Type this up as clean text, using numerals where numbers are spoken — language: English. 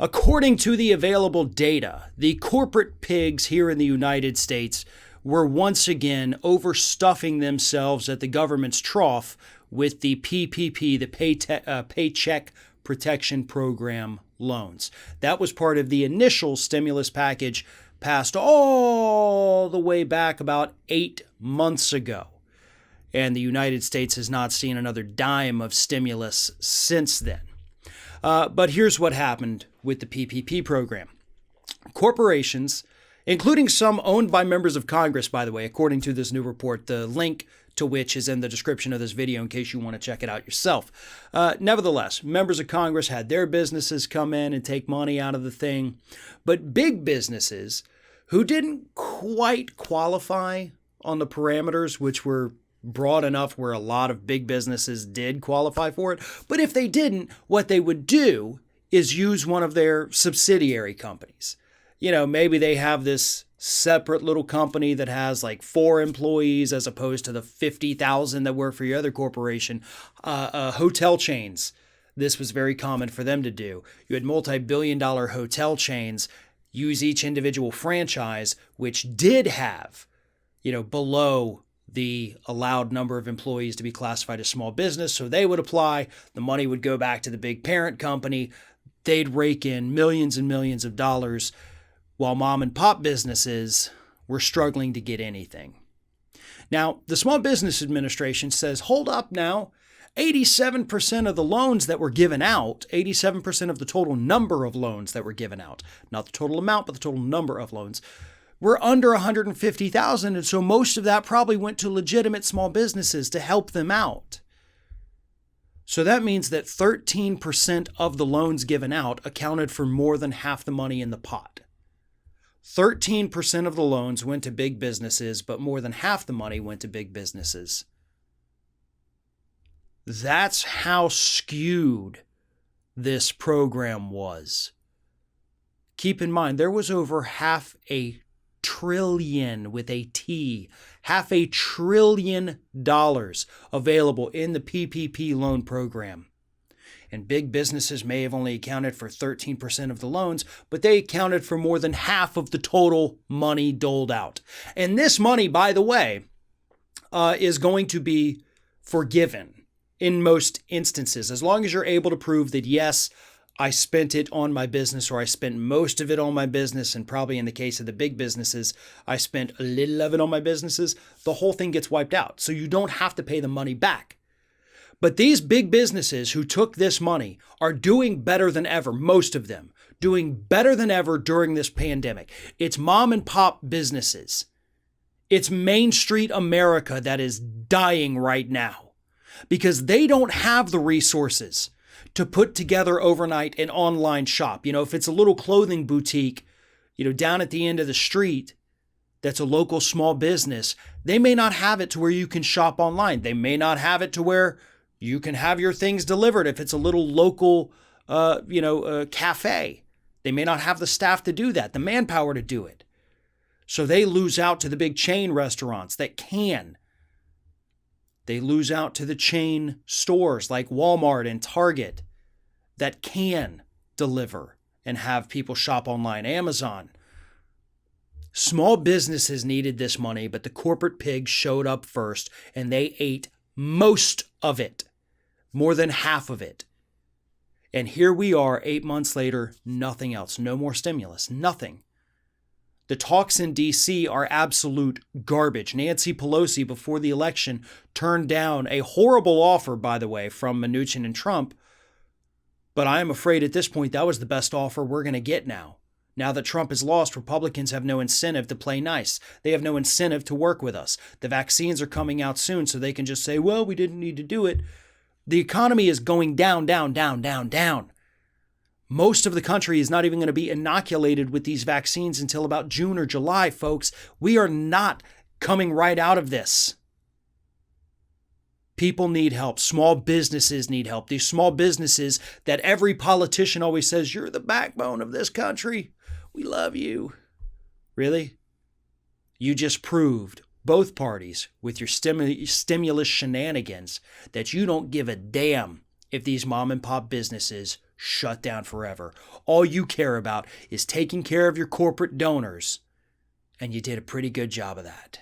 According to the available data, the corporate pigs here in the United States were once again overstuffing themselves at the government's trough with the PPP, the Paycheck Protection Program loans. That was part of the initial stimulus package passed all the way back about 8 months ago. And the United States has not seen another dime of stimulus since then. But here's what happened with the PPP program. Corporations, including some owned by members of Congress, by the way, according to this new report, the link to which is in the description of this video in case you want to check it out yourself. Nevertheless, members of Congress had their businesses come in and take money out of the thing. But big businesses who didn't quite qualify on the parameters, which were broad enough where a lot of big businesses did qualify for it. But if they didn't, what they would do is use one of their subsidiary companies. You know, maybe they have this separate little company that has like 4 employees as opposed to the 50,000 that work for your other corporation. Hotel chains. This was very common for them to do. You had multi-billion-dollar hotel chains use each individual franchise, which did have, below the allowed number of employees to be classified as small business. So they would apply. The money would go back to the big parent company. They'd rake in millions and millions of dollars while mom and pop businesses were struggling to get anything. Now, the Small Business Administration says, hold up now. 87% of the loans that were given out, 87% of the total number of loans that were given out, not the total amount, but the total number of loans, were under 150,000. And so most of that probably went to legitimate small businesses to help them out. So that means that 13% of the loans given out accounted for more than half the money in the pot. 13% of the loans went to big businesses, but more than half the money went to big businesses. That's how skewed this program was. Keep in mind, there was over $500 billion with a T, $500 billion available in the PPP loan program. And big businesses may have only accounted for 13% of the loans, but they accounted for more than half of the total money doled out. And this money, by the way, is going to be forgiven in most instances, as long as you're able to prove that, yes, I spent it on my business, or I spent most of it on my business, and probably in the case of the big businesses, I spent a little of it on my businesses, the whole thing gets wiped out. So you don't have to pay the money back. But these big businesses who took this money are doing better than ever, most of them, doing better than ever during this pandemic. It's mom and pop businesses. It's Main Street America that is dying right now because they don't have the resources to put together overnight an online shop. If it's a little clothing boutique, down at the end of the street, that's a local small business, they may not have it to where you can shop online. They may not have it to where you can have your things delivered if it's a little local, cafe. They may not have the staff to do that, the manpower to do it. So they lose out to the big chain restaurants that can. They lose out to the chain stores like Walmart and Target that can deliver and have people shop online. Amazon. Small businesses needed this money, but the corporate pigs showed up first and they ate most of it, more than half of it. And here we are 8 months later, nothing else, no more stimulus, nothing. The talks in D.C. are absolute garbage. Nancy Pelosi, before the election, turned down a horrible offer, by the way, from Mnuchin and Trump. But I am afraid at this point that was the best offer we're going to get now. Now that Trump has lost, Republicans have no incentive to play nice. They have no incentive to work with us. The vaccines are coming out soon, so they can just say, well, we didn't need to do it. The economy is going down, down, down, down, down. Most of the country is not even going to be inoculated with these vaccines until about June or July, folks. We are not coming right out of this. People need help. Small businesses need help. These small businesses that every politician always says, you're the backbone of this country. We love you. Really? You just proved, both parties, with your stimulus shenanigans, that you don't give a damn if these mom and pop businesses shut down forever. All you care about is taking care of your corporate donors, and you did a pretty good job of that.